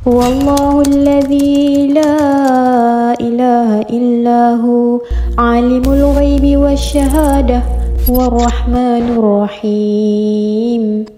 Wallahu alladhi la ilaha illahu alimul ghaibi wasyahadah warrahmanur rahim.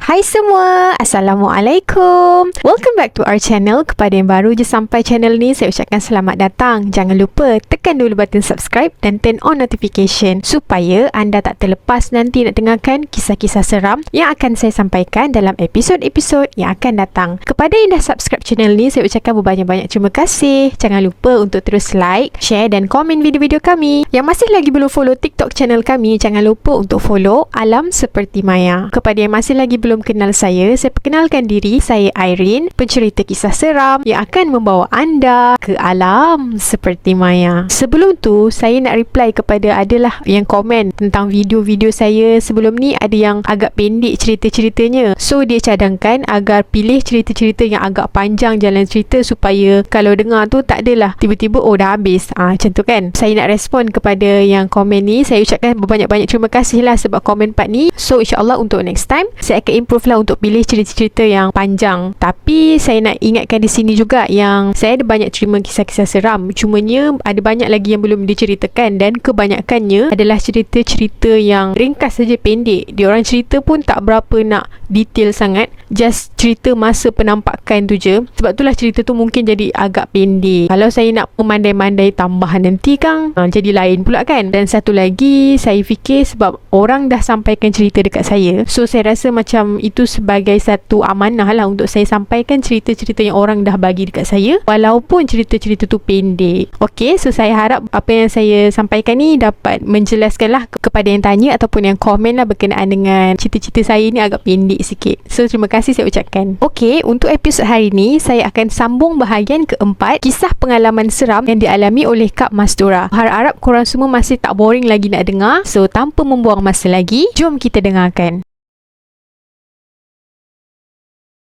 Hai semua, Assalamualaikum. Welcome back to our channel. Kepada yang baru je sampai channel ni, saya ucapkan selamat datang. Jangan lupa tekan dulu button subscribe dan turn on notification supaya anda tak terlepas nanti nak dengarkan kisah-kisah seram yang akan saya sampaikan dalam episod-episod yang akan datang. Kepada yang dah subscribe channel ni, saya ucapkan berbanyak-banyak terima kasih. Jangan lupa untuk terus like, share dan komen video-video kami. Yang masih lagi belum follow TikTok channel kami, jangan lupa untuk follow Alam Seperti Maya. Kepada yang masih lagi belum kenal saya perkenalkan diri. Saya Irene, pencerita kisah seram yang akan membawa anda ke alam seperti maya. Sebelum tu, saya nak reply kepada adalah yang komen tentang video-video saya sebelum ni, ada yang agak pendek cerita-ceritanya. So, dia cadangkan agar pilih cerita-cerita yang agak panjang jalan cerita supaya kalau dengar tu tak adalah tiba-tiba dah habis. Macam tu kan. Saya nak respon kepada yang komen ni. Saya ucapkan berbanyak-banyak terima kasih lah sebab komen part ni. So, insyaAllah untuk next time, saya akan improve lah untuk pilih cerita-cerita yang panjang. Tapi saya nak ingatkan di sini juga yang saya ada banyak terima kisah-kisah seram, cumanya ada banyak lagi yang belum diceritakan dan kebanyakannya adalah cerita-cerita yang ringkas saja, pendek. Diorang cerita pun tak berapa nak detail sangat, just cerita masa penampakan tu je. Sebab itulah cerita tu mungkin jadi agak pendek. Kalau saya nak memandai-mandai tambahan nanti kan jadi lain pula kan. Dan satu lagi, saya fikir sebab orang dah sampaikan cerita dekat saya, so saya rasa macam itu sebagai satu amanah lah untuk saya sampaikan cerita-cerita yang orang dah bagi dekat saya, walaupun cerita-cerita tu pendek. Okay, so saya harap apa yang saya sampaikan ni dapat menjelaskan lah kepada yang tanya ataupun yang komen lah berkenaan dengan cerita-cerita saya ni agak pendek sikit. So terima kasih saya ucapkan. Okay, untuk episod hari ni saya akan sambung bahagian keempat, kisah pengalaman seram yang dialami oleh Kak Mastura. Harap-harap korang semua masih tak boring lagi nak dengar. So tanpa membuang masa lagi, jom kita dengarkan.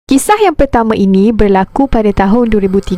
Kisah yang pertama ini berlaku pada tahun 2013.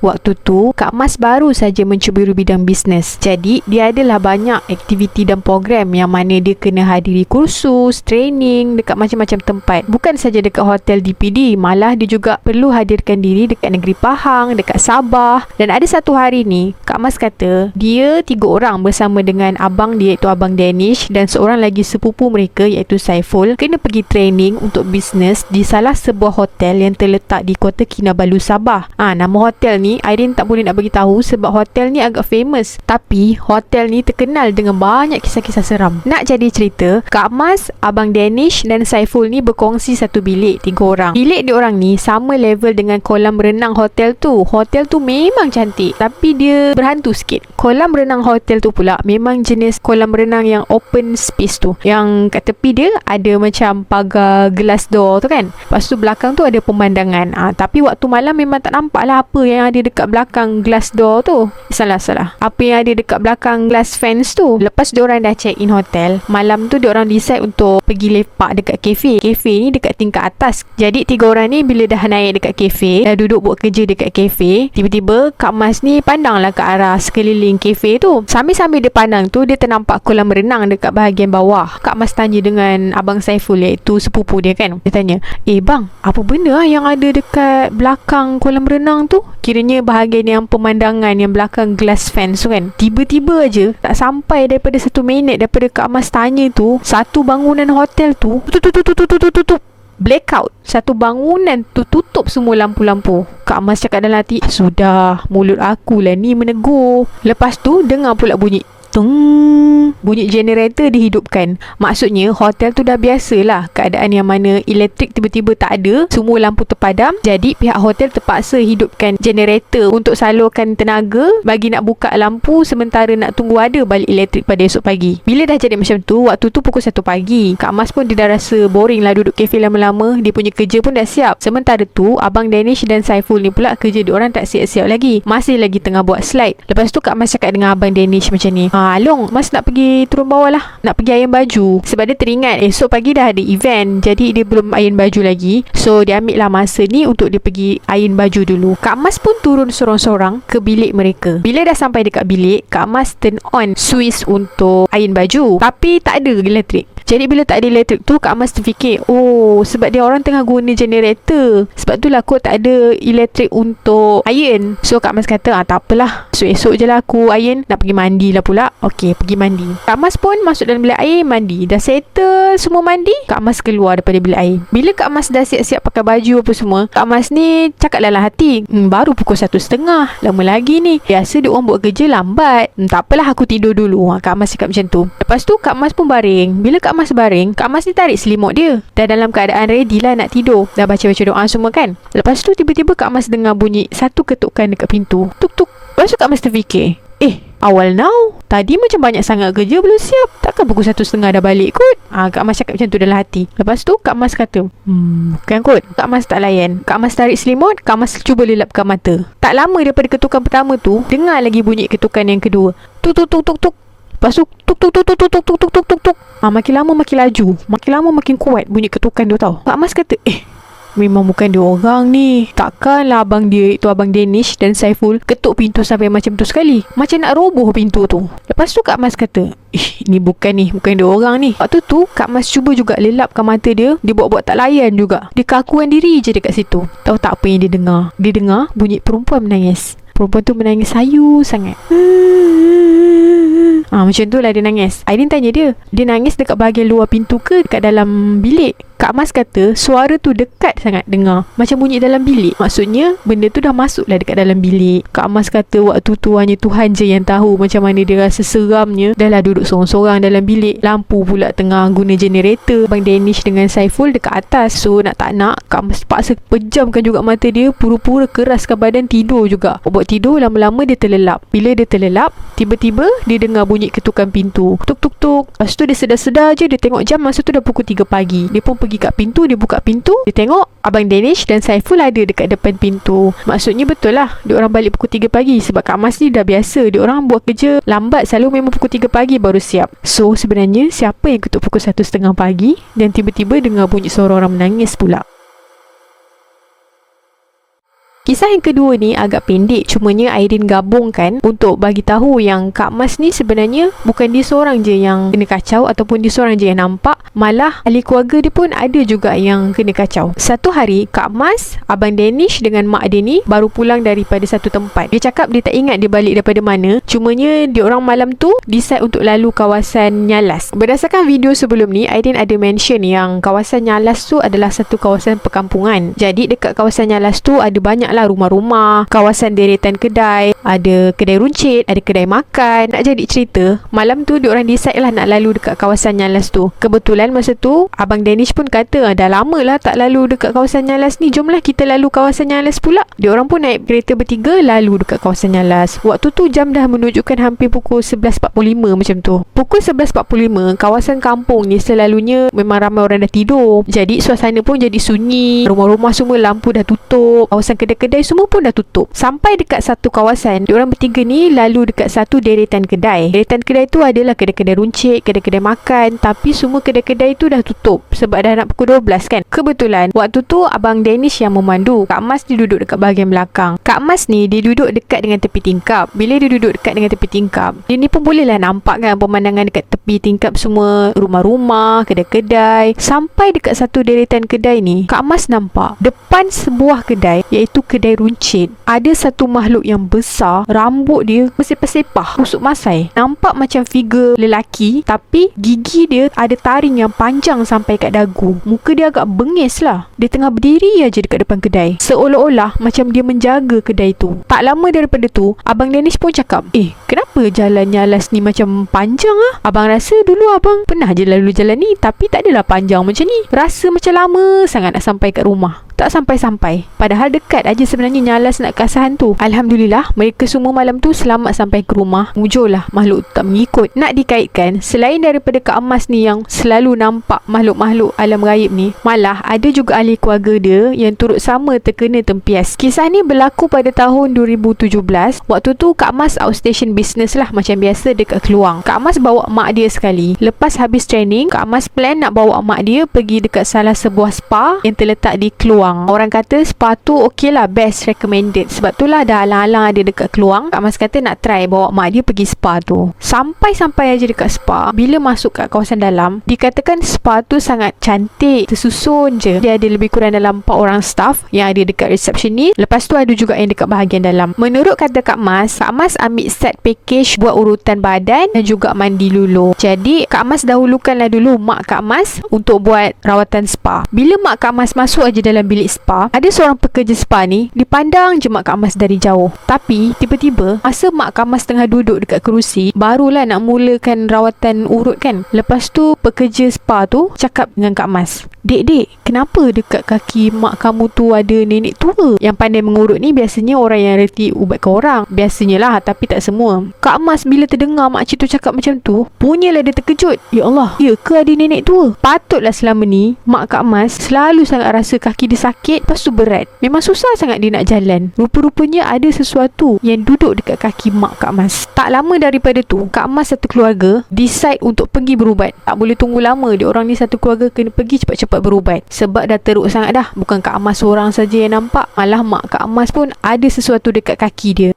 Waktu tu, Kak Mas baru saja mencuburi bidang bisnes. Jadi, dia adalah banyak aktiviti dan program yang mana dia kena hadiri kursus, training dekat macam-macam tempat. Bukan saja dekat hotel DPD, malah dia juga perlu hadirkan diri dekat Negeri Pahang, dekat Sabah. Dan ada satu hari ni, Kak Mas kata, dia 3 orang bersama dengan abang dia iaitu Abang Danish dan seorang lagi sepupu mereka iaitu Saiful kena pergi training untuk bisnes di salah sebuah hotel yang terletak di Kota Kinabalu, Sabah. Nama hotel ni Irene tak boleh nak bagi tahu sebab hotel ni agak famous. Tapi hotel ni terkenal dengan banyak kisah-kisah seram. Nak jadi cerita, Kak Mas, Abang Danish dan Saiful ni berkongsi satu bilik 3 orang. Bilik diorang ni sama level dengan kolam renang hotel tu. Hotel tu memang cantik, tapi dia berhantu sikit. Kolam renang hotel tu pula memang jenis kolam renang yang open space tu, yang kat tepi dia ada macam pagar glass door tu kan. Lepas tu belakang tu ada pemandangan. Tapi waktu malam memang tak nampak lah apa yang ada dekat belakang glass door tu. Salah. Apa yang ada dekat belakang glass fence tu. Lepas diorang dah check in hotel, malam tu diorang decide untuk pergi lepak dekat kafe. Kafe ni dekat tingkat atas. Jadi 3 orang ni bila dah naik dekat kafe, dah duduk buat kerja dekat kafe, tiba-tiba Kak Mas ni pandanglah ke arah sekeliling kafe tu. Sambil-sambil dia pandang tu, dia ternampak kolam renang dekat bahagian bawah. Kak Mas tanya dengan Abang Saiful iaitu sepupu dia kan. Dia tanya, bang, apa benda yang ada dekat belakang kolam renang tu? Kiranya bahagian yang pemandangan yang belakang glass fence tu kan. Tiba-tiba aja, tak sampai daripada 1 minit daripada Kak Mas tanya tu, satu bangunan hotel tu tutup blackout. Satu bangunan tu tutup semua lampu-lampu. Kak Mas cakap dalam hati, sudah, mulut aku lah ni menegur. Lepas tu dengar pula bunyi tung, bunyi generator dihidupkan. Maksudnya hotel tu dah biasalah keadaan yang mana elektrik tiba-tiba tak ada, semua lampu terpadam. Jadi pihak hotel terpaksa hidupkan generator untuk salurkan tenaga bagi nak buka lampu sementara nak tunggu ada balik elektrik pada esok pagi. Bila dah jadi macam tu, waktu tu pukul 1 pagi, Kak Mas pun dia dah rasa boring lah duduk kafe lama-lama. Dia punya kerja pun dah siap. Sementara tu Abang Danish dan Saiful ni pula kerja diorang tak siap-siap lagi, masih lagi tengah buat slide. Lepas tu Kak Mas cakap dengan Abang Danish macam ni, Long, Mas nak pergi turun bawah lah, nak pergi iron baju. Sebab dia teringat esok pagi dah ada event, jadi dia belum iron baju lagi. So dia ambil lah masa ni untuk dia pergi iron baju dulu. Kak Mas pun turun sorang-sorang ke bilik mereka. Bila dah sampai dekat bilik, Kak Mas turn on switch untuk iron baju, tapi tak ada elektrik. Jadi bila tak ada elektrik tu, Kak Mas terfikir, oh sebab dia orang tengah guna generator, sebab tu lah kot tak ada elektrik untuk iron. So Kak Mas kata, tak apalah, so esok je lah aku iron. Nak pergi mandi lah pula. Okey, pergi mandi. Kak Mas pun masuk dalam bilik air, mandi. Dah settle semua mandi, Kak Mas keluar daripada bilik air. Bila Kak Mas dah siap-siap pakai baju apa semua, Kak Mas ni cakap dalam hati, baru pukul 1:30, lama lagi ni. Biasa dia orang buat kerja lambat. Tak apalah, aku tidur dulu. Kak Mas cakap macam tu. Lepas tu Kak Mas pun baring. Bila Kak Mas baring, Kak Mas ni tarik selimut dia. Dah dalam keadaan ready lah nak tidur. Dah baca-baca doa semua kan. Lepas tu tiba-tiba Kak Mas dengar bunyi satu ketukan dekat pintu. Tuk-tuk. Lepas tu Kak Mas terfikir, awal now, tadi macam banyak sangat kerja belum siap. Takkan pukul 1:30 dah balik kot? Kak Mas cakap macam tu dalam hati. Lepas tu Kak Mas kata, bukan kot. Kak Mas tak layan. Kak Mas tarik selimut, Kak Mas cuba lelapkan mata. Tak lama daripada ketukan pertama tu, dengar lagi bunyi ketukan yang kedua. Tuk tuk tuk tuk tuk. Lepas tu tuk tuk tuk tuk tuk tuk tuk tuk tuk tuk tuk. Makin lama makin laju, makin lama makin kuat bunyi ketukan tu tau. Kak Mas kata, memang bukan dia orang ni. Takkanlah abang dia, itu abang Danish dan Saiful, ketuk pintu sampai macam tu sekali. Macam nak roboh pintu tu. Lepas tu Kak Mas kata, ni bukan dia orang ni. Waktu tu Kak Mas cuba juga lelapkan mata dia. Dia buat-buat tak layan juga. Dia kakuan diri je dekat situ. Tahu tak apa yang dia dengar? Dia dengar bunyi perempuan menangis. Perempuan tu menangis sayu sangat. Macam tu lah dia nangis. Aidin tanya dia, dia nangis dekat bahagian luar pintu ke dekat dalam bilik? Kak Mas kata suara tu dekat sangat dengar, macam bunyi dalam bilik. Maksudnya benda tu dah masuk lah dekat dalam bilik. Kak Mas kata waktu tu hanya Tuhan je yang tahu macam mana dia rasa seramnya. Dah lah duduk sorang-sorang dalam bilik, lampu pula tengah guna generator. Abang Danish dengan Saiful dekat atas. So nak tak nak, Kak Mas paksa pejamkan juga mata dia, pura-pura keraskan badan, tidur juga. Buat tidur, lama-lama dia terlelap. Bila dia terlelap, tiba-tiba dia dengar bunyi ketukan pintu. Tuk-tuk-tuk. Lepas tu dia sedar-sedar je, dia tengok jam, masa tu dah pukul 3 pagi. Dia pun pergi kat pintu, dia buka pintu, dia tengok Abang Danish dan Saiful ada dekat depan pintu. Maksudnya betul lah, dia orang balik pukul 3 pagi. Sebab Kak Mas ni dah biasa, dia orang buat kerja lambat, selalu memang pukul 3 pagi baru siap. So sebenarnya siapa yang ketuk pukul 1:30 pagi dan tiba-tiba dengar bunyi suara orang menangis pula? Kisah yang kedua ni agak pendek, cumanya Aidin gabungkan untuk bagi tahu yang Kak Mas ni sebenarnya bukan dia seorang je yang kena kacau ataupun dia seorang je yang nampak, malah ahli keluarga dia pun ada juga yang kena kacau. Satu hari Kak Mas, Abang Danish dengan mak dia ni baru pulang daripada satu tempat. Dia cakap dia tak ingat dia balik daripada mana, cumanya dia orang malam tu decide untuk lalu kawasan Nyalas. Berdasarkan video sebelum ni, Aidin ada mention yang kawasan Nyalas tu adalah satu kawasan perkampungan. Jadi dekat kawasan Nyalas tu ada banyak rumah-rumah, kawasan deretan kedai, ada kedai runcit, ada kedai makan. Nak jadi cerita, malam tu diorang decide lah nak lalu dekat kawasan Nyalas tu. Kebetulan masa tu Abang Danish pun kata, dah lama lah tak lalu dekat kawasan Nyalas ni, jomlah kita lalu kawasan Nyalas pula. Diorang pun naik kereta bertiga lalu dekat kawasan Nyalas. Waktu tu jam dah menunjukkan hampir pukul 11.45 macam tu. Pukul 11.45, kawasan kampung ni selalunya memang ramai orang dah tidur, jadi suasana pun jadi sunyi. Rumah-rumah semua lampu dah tutup, kawasan kedai-kedai semua pun dah tutup. Sampai dekat satu kawasan, diorang bertiga ni lalu dekat satu deretan kedai. Deretan kedai tu adalah kedai-kedai runcit, kedai-kedai makan, tapi semua kedai-kedai tu dah tutup sebab dah nak pukul 12 kan. Kebetulan waktu tu Abang Danish yang memandu, Kak Mas dia duduk dekat bahagian belakang. Kak Mas ni dia duduk dekat dengan tepi tingkap. Bila dia duduk dekat dengan tepi tingkap, dia ni pun bolehlah nampak kan pemandangan dekat tepi tingkap, semua rumah-rumah, kedai-kedai. Sampai dekat satu deretan kedai ni, Kak Mas nampak depan sebuah kedai, iaitu kedai runcit, ada satu makhluk yang besar, rambut dia bersepah-sepah, busuk masai. Nampak macam figure lelaki, tapi gigi dia ada taring yang panjang sampai kat dagu. Muka dia agak bengis lah. Dia tengah berdiri aja dekat depan kedai, seolah-olah macam dia menjaga kedai tu. Tak lama daripada tu, Abang Danish pun cakap, kenapa jalan Nyalas ni macam panjang ah? Abang rasa dulu abang pernah je lalu jalan ni, tapi tak adalah panjang macam ni. Rasa macam lama sangat nak sampai kat rumah. Tak sampai-sampai, padahal dekat aja sebenarnya nyalas nak kasih hantu. Alhamdulillah, mereka semua malam tu selamat sampai ke rumah. Mujurlah makhluk tu tak mengikut. Nak dikaitkan, selain daripada Kak Mas ni yang selalu nampak makhluk-makhluk alam gaib ni, malah ada juga ahli keluarga dia yang turut sama terkena tempias. Kisah ni berlaku pada tahun 2017. Waktu tu Kak Mas outstation business lah, macam biasa dekat Keluang. Kak Mas bawa mak dia sekali. Lepas habis training, Kak Mas plan nak bawa mak dia pergi dekat salah sebuah spa yang terletak di Keluang. Orang kata spa tu okey lah, best recommended. Sebab tu lah dah alang-alang ada dekat Keluang. Kak Mas kata nak try bawa mak dia pergi spa tu. Sampai aja dekat spa, bila masuk kat kawasan dalam, dikatakan spa tu sangat cantik, tersusun je. Dia ada lebih kurang dalam 4 orang staff yang ada dekat reception ni. Lepas tu ada juga yang dekat bahagian dalam. Menurut kata Kak Mas ambil set package buat urutan badan dan juga mandi lulu. Jadi Kak Mas dahulukanlah dulu mak Kak Mas untuk buat rawatan spa. Bila mak Kak Mas masuk aja dalam bilik spa, ada seorang pekerja spa ni dipandang je mak Kak Mas dari jauh. Tapi tiba-tiba masa mak Kak Mas tengah duduk dekat kerusi, barulah nak mulakan rawatan urut kan. Lepas tu pekerja spa tu cakap dengan Kak Mas, "Dek, kenapa dekat kaki mak kamu tu ada nenek tua?" Yang pandai mengurut ni biasanya orang yang reti ubatkan orang. Biasanya lah, tapi tak semua. Kak Mas bila terdengar makcik tu cakap macam tu, punyalah dia terkejut. Ya Allah, ya ke ada nenek tua? Patutlah selama ni mak Kak Mas selalu sangat rasa kaki dia sakit, lepas tu berat. Memang susah sangat dia nak jalan. Rupa-rupanya ada sesuatu yang duduk dekat kaki mak Kak Mas. Tak lama daripada tu, Kak Mas satu keluarga decide untuk pergi berubat. Tak boleh tunggu lama. Dia orang ni satu keluarga kena pergi cepat-cepat berubat. Sebab dah teruk sangat dah. Bukan Kak Mas seorang saja yang nampak, malah mak Kak Mas pun ada sesuatu dekat kaki dia.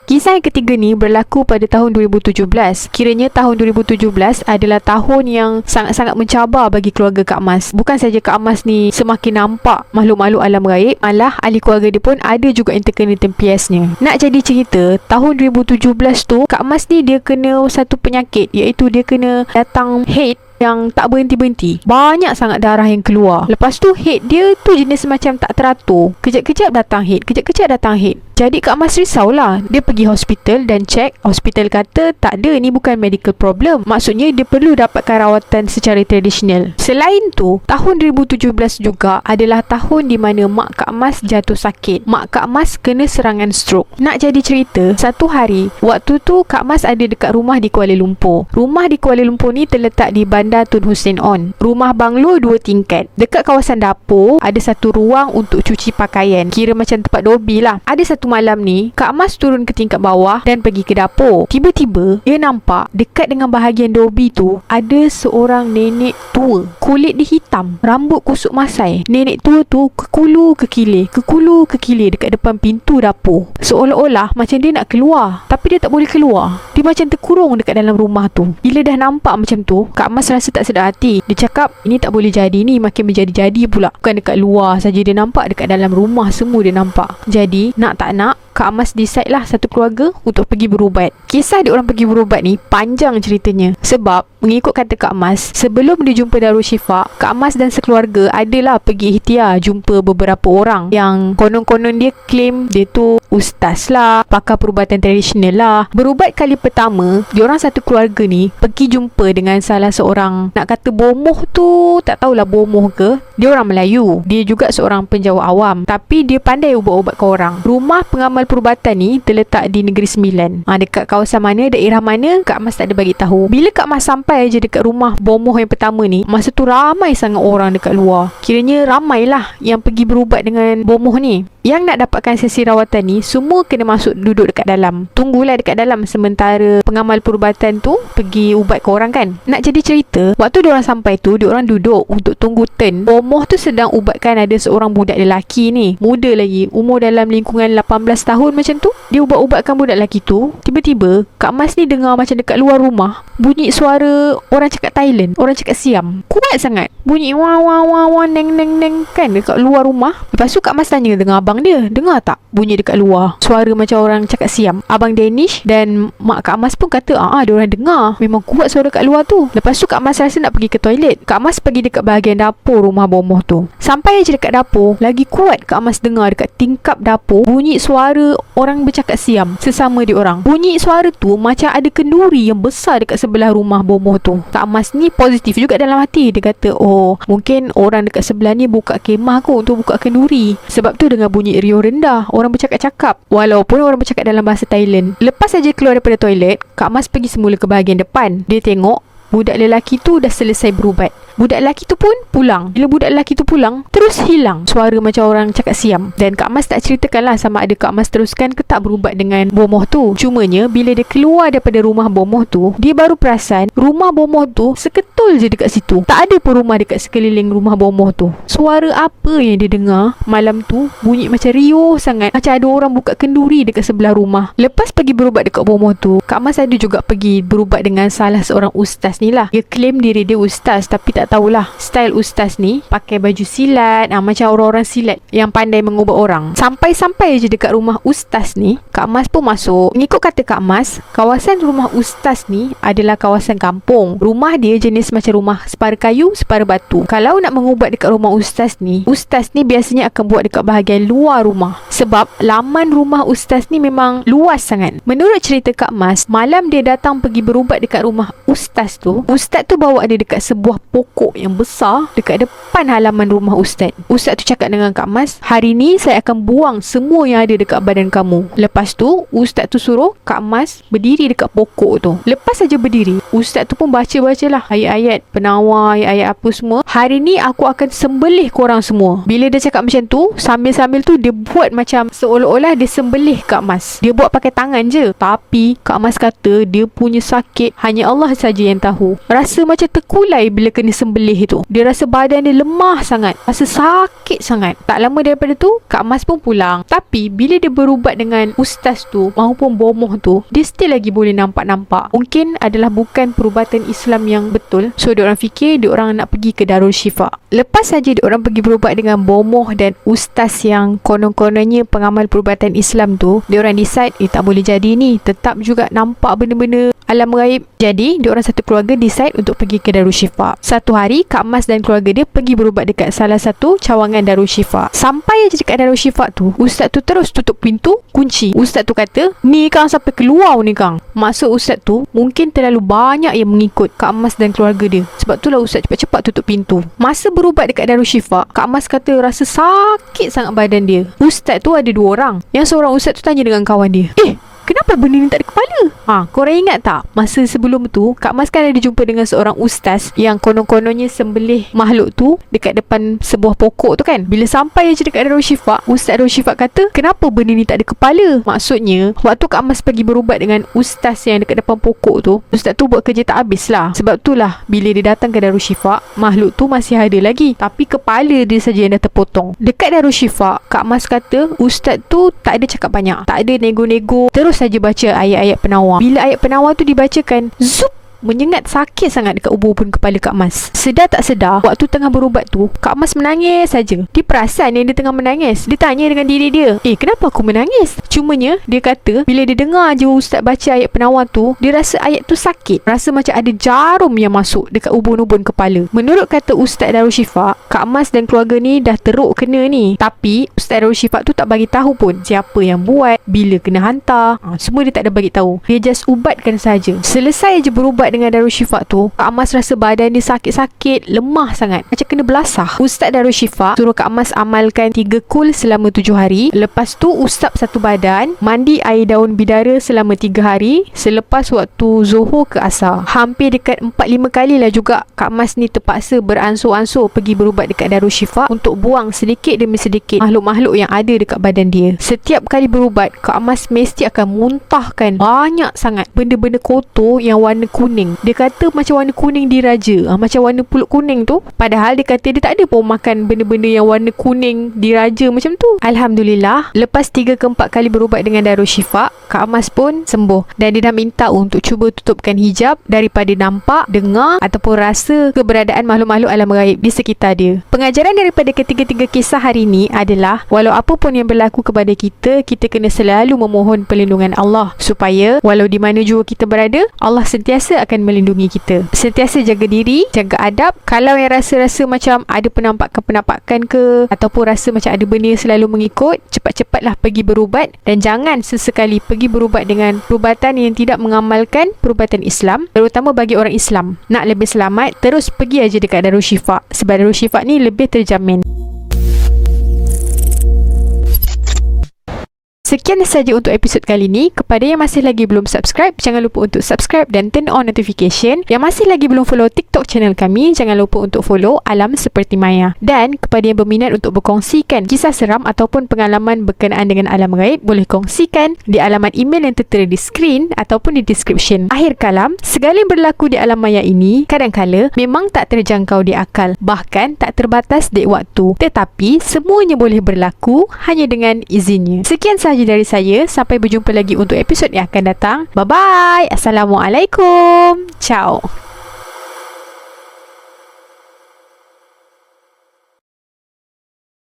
Kisah yang ketiga ni berlaku pada tahun 2017. Kiranya tahun 2017 adalah tahun yang sangat-sangat mencabar bagi keluarga Kak Mas. Bukan saja Kak Mas ni semakin nampak makhluk-makhluk alam gaib, malah ahli keluarga dia pun ada juga yang terkena tempiasnya. Nak jadi cerita, tahun 2017 tu Kak Mas ni dia kena satu penyakit, iaitu dia kena datang haid yang tak berhenti-berhenti. Banyak sangat darah yang keluar. Lepas tu head dia tu jenis macam tak teratur. Kejap-kejap datang head, kejap-kejap datang head. Jadi Kak Mas risaulah. Dia pergi hospital dan check. Hospital kata tak ada, ni bukan medical problem. Maksudnya dia perlu dapatkan rawatan secara tradisional. Selain tu, tahun 2017 juga adalah tahun di mana mak Kak Mas jatuh sakit. Mak Kak Mas kena serangan stroke. Nak jadi cerita, satu hari waktu tu Kak Mas ada dekat rumah di Kuala Lumpur. Rumah di Kuala Lumpur ni terletak di Bandar Tun Hussein On. Rumah banglo 2 tingkat. Dekat kawasan dapur ada satu ruang untuk cuci pakaian. Kira macam tempat dobi lah. Ada satu malam ni Kak Mas turun ke tingkat bawah dan pergi ke dapur. Tiba-tiba dia nampak dekat dengan bahagian dobi tu ada seorang nenek tua. Kulit dia hitam, rambut kusuk masai. Nenek tua tu kekulu kekilir dekat depan pintu dapur. Seolah-olah macam dia nak keluar, tapi dia tak boleh keluar. Dia macam terkurung dekat dalam rumah tu. Bila dah nampak macam tu, Kak Mas rasa tak sedar hati. Dia cakap, ini tak boleh jadi ni, makin menjadi-jadi pula. Bukan dekat luar saja dia nampak, dekat dalam rumah semua dia nampak. Jadi nak tak nak, Kak Mas decide lah satu keluarga untuk pergi berubat. Kisah dia orang pergi berubat ni panjang ceritanya. Sebab mengikut kata Kak Mas, sebelum dia jumpa Darul Syifa, Kak Mas dan sekeluarga adalah pergi ikhtiar jumpa beberapa orang yang konon-konon dia claim dia tu ustaz lah, pakar perubatan tradisional lah. Berubat kali pertama, dia orang satu keluarga ni pergi jumpa dengan salah seorang, nak kata bomoh tu, tak tahulah bomoh ke. Dia orang Melayu. Dia juga seorang penjawat awam, tapi dia pandai ubat-ubat ke orang. Rumah pengamal perubatan ni terletak di Negeri Sembilan. Dekat kawasan mana, daerah mana, Kak Mas tak ada bagi tahu. Bila Kak Mas sampai aja dekat rumah bomoh yang pertama ni, masa tu ramai sangat orang dekat luar. Kiranya ramailah yang pergi berubat dengan bomoh ni. Yang nak dapatkan sesi rawatan ni, semua kena masuk duduk dekat dalam. Tunggulah dekat dalam sementara pengamal perubatan tu pergi ubat ke orang kan. Nak jadi cerita, waktu diorang sampai tu, diorang duduk untuk tunggu turn. Bomoh tu sedang ubatkan ada seorang budak lelaki ni. Muda lagi, umur dalam lingkungan 18 tahun macam tu. Dia ubat-ubatkan budak lelaki tu. Tiba-tiba Kak Mas ni dengar macam dekat luar rumah bunyi suara orang cakap Thailand, orang cakap Siam. Kuat sangat. Bunyi wah wah wah wah neng neng neng kan dekat luar rumah. Lepas tu Kak Mas tanya dengan abang abang dia. Dengar tak bunyi dekat luar? Suara macam orang cakap siam. Abang Danish dan mak Kak Mas pun kata diorang dengar. Memang kuat suara kat luar tu. Lepas tu Kak Mas rasa nak pergi ke toilet. Kak Mas pergi dekat bahagian dapur rumah bomoh tu. Sampai je dekat dapur, lagi kuat Kak Mas dengar dekat tingkap dapur bunyi suara orang bercakap siam sesama dia orang. Bunyi suara tu macam ada kenduri yang besar dekat sebelah rumah bomoh tu. Kak Mas ni positif juga dalam hati. Dia kata, mungkin orang dekat sebelah ni buka kemah kot untuk buka kenduri. Sebab tu dengar bunyi riuh rendah, orang bercakap-cakap, walaupun orang bercakap dalam bahasa Thailand. Lepas saja keluar daripada toilet, Kak Mas pergi semula ke bahagian depan. Dia tengok budak lelaki tu dah selesai berubat. Budak lelaki tu pun pulang. Bila budak lelaki tu pulang, terus hilang suara macam orang cakap siam. Dan Kak Mas tak ceritakanlah sama ada Kak Mas teruskan ke tak berubat dengan bomoh tu. Cumanya bila dia keluar daripada rumah bomoh tu, dia baru perasan rumah bomoh tu seketul je dekat situ. Tak ada pun rumah dekat sekeliling rumah bomoh tu. Suara apa yang dia dengar malam tu bunyi macam riuh sangat, macam ada orang buka kenduri dekat sebelah rumah. Lepas pergi berubat dekat bomoh tu, Kak Mas ada juga pergi berubat dengan salah seorang ustaz ni lah. Dia claim diri dia ustaz, tapi tak tahulah style ustaz ni pakai baju silat, macam orang-orang silat yang pandai mengubat orang. Sampai-sampai je dekat rumah ustaz ni, Kak Mas pun masuk. Mengikut kata Kak Mas, kawasan rumah ustaz ni adalah kawasan kampung. Rumah dia jenis macam rumah separa kayu, separa batu. Kalau nak mengubat dekat rumah ustaz ni biasanya akan buat dekat bahagian luar rumah. Sebab laman rumah ustaz ni memang luas sangat. Menurut cerita Kak Mas, malam dia datang pergi berubat dekat rumah ustaz tu, ustaz tu bawa dia dekat sebuah pokok yang besar dekat depan halaman rumah ustaz. Ustaz tu cakap dengan Kak Mas, hari ni saya akan buang semua yang ada dekat badan kamu. Lepas tu ustaz tu suruh Kak Mas berdiri dekat pokok tu. Lepas saja berdiri, ustaz tu pun baca-bacalah ayat-ayat penawar, ayat-ayat apa semua. Hari ni aku akan sembelih korang semua. Bila dia cakap macam tu, sambil-sambil tu dia buat macam seolah-olah dia sembelih Kak Mas. Dia buat pakai tangan je. Tapi Kak Mas kata dia punya sakit hanya Allah saja yang tahu. Rasa macam terkulai bila kena sembelih tu. Dia rasa badan dia lemah sangat, rasa sakit sangat. Tak lama daripada tu Kak Mas pun pulang. Tapi bila dia berubat dengan ustaz tu maupun bomoh tu, dia still lagi boleh nampak-nampak. Mungkin adalah bukan perubatan Islam yang betul. So diorang fikir diorang nak pergi ke Darul Shifa. Lepas saja diorang pergi berubat dengan bomoh dan ustaz yang konon-kononnya pengamal perubatan Islam tu, diorang decide tak boleh jadi ni. Tetap juga nampak benda-benda alam gaib. Jadi diorang satu keluarga decide untuk pergi ke Darul Shifa. Satu hari Kak Mas dan keluarga dia pergi berubat dekat salah satu cawangan Darul Shifa. Sampai je dekat Darul Shifa tu, ustaz tu terus tutup pintu, kunci. Ustaz tu kata, ni Kang sampai keluar ni Kang. Maksud ustaz tu mungkin terlalu banyak yang mengikut Kak Mas dan keluarga dia. Sebab itulah ustaz cepat-cepat tutup pintu. Masa berubat dekat Darul Shifa, Kak Mas kata rasa sakit sangat badan dia. Ustaz tu ada 2 orang. Yang seorang ustaz tu tanya dengan kawan dia, kenapa benda ni tak ada kepala? Korang ingat tak? Masa sebelum tu, Kak Mas kan ada jumpa dengan seorang ustaz yang konon-kononnya sembelih makhluk tu dekat depan sebuah pokok tu kan. Bila sampai je dekat Darul Shifa, ustaz Darul Shifa kata, kenapa benda ni tak ada kepala? Maksudnya, waktu Kak Mas pergi berubat dengan ustaz yang dekat depan pokok tu, ustaz tu buat kerja tak habis lah. Sebab itulah, bila dia datang ke Darul Shifa, makhluk tu masih ada lagi. Tapi kepala dia saja yang dah terpotong. Dekat Darul Shifa, Kak Mas kata, ustaz tu tak ada cakap banyak. Tak ada nego-nego. Terus saja baca ayat-ayat penawar. Bila ayat penawar tu dibacakan, zup, menyengat sakit sangat dekat ubun-ubun kepala Kak Mas. Sedar tak sedar, waktu tengah berubat tu, Kak Mas menangis saja. Dia perasan yang dia tengah menangis. Dia tanya dengan diri dia, kenapa aku menangis? Cumanya dia kata, bila dia dengar je ustaz baca ayat penawar tu, dia rasa ayat tu sakit. Rasa macam ada jarum yang masuk dekat ubun-ubun kepala. Menurut kata ustaz Darul Shifa, Kak Mas dan keluarga ni dah teruk kena ni. Tapi ustaz Darul Shifa tu tak bagi tahu pun siapa yang buat, bila kena hantar. Semua dia tak ada bagi tahu. Dia just ubatkan saja. Selesai je berubat dengan Darul Shifa tu, Kak Mas rasa badan dia sakit-sakit, lemah sangat, macam kena belasah. Ustaz Darul Shifa suruh Kak Mas amalkan 3 kul selama 7 hari. Lepas tu usap satu badan, mandi air daun bidara selama 3 hari selepas waktu Zuhur ke Asar. Hampir dekat 4-5 kali lah juga Kak Mas ni terpaksa beransur-ansur pergi berubat dekat Darul Shifa untuk buang sedikit demi sedikit makhluk-makhluk yang ada dekat badan dia. Setiap kali berubat, Kak Mas mesti akan muntahkan banyak sangat benda-benda kotor yang warna kuning kuning. Dia kata macam warna kuning diraja, macam warna pulut kuning tu. Padahal dia kata dia tak ada pun makan benda-benda yang warna kuning diraja macam tu. Alhamdulillah, lepas 3 ke 4 kali berubat dengan Darul Syifa, Kak Mas pun sembuh. Dan dia dah minta untuk cuba tutupkan hijab daripada nampak, dengar ataupun rasa keberadaan makhluk-makhluk alam gaib di sekitar dia. Pengajaran daripada ketiga-tiga kisah hari ini adalah walau apa pun yang berlaku kepada kita, kita kena selalu memohon perlindungan Allah, supaya walau di mana jua kita berada, Allah sentiasa akan melindungi kita. Sentiasa jaga diri, jaga adab. Kalau yang rasa-rasa macam ada penampakan-penampakan ke, ataupun rasa macam ada benda yang selalu mengikut, cepat-cepatlah pergi berubat. Dan jangan sesekali pergi berubat dengan perubatan yang tidak mengamalkan perubatan Islam, terutama bagi orang Islam. Nak lebih selamat, terus pergi aja dekat Darul Syifa, sebab Darul Syifa ni lebih terjamin. Sekian saja untuk episod kali ni. Kepada yang masih lagi belum subscribe, jangan lupa untuk subscribe dan turn on notification. Yang masih lagi belum follow TikTok channel kami, jangan lupa untuk follow Alam Seperti Maya. Dan kepada yang berminat untuk berkongsikan kisah seram ataupun pengalaman berkenaan dengan alam gaib, boleh kongsikan di alamat email yang tertera di screen ataupun di description. Akhir kalam, segala yang berlaku di alam maya ini kadang-kala memang tak terjangkau di akal, bahkan tak terbatas di waktu. Tetapi semuanya boleh berlaku hanya dengan izinnya. Sekian sahaja dari saya. Sampai berjumpa lagi untuk episod yang akan datang. Bye bye. Assalamualaikum. Ciao.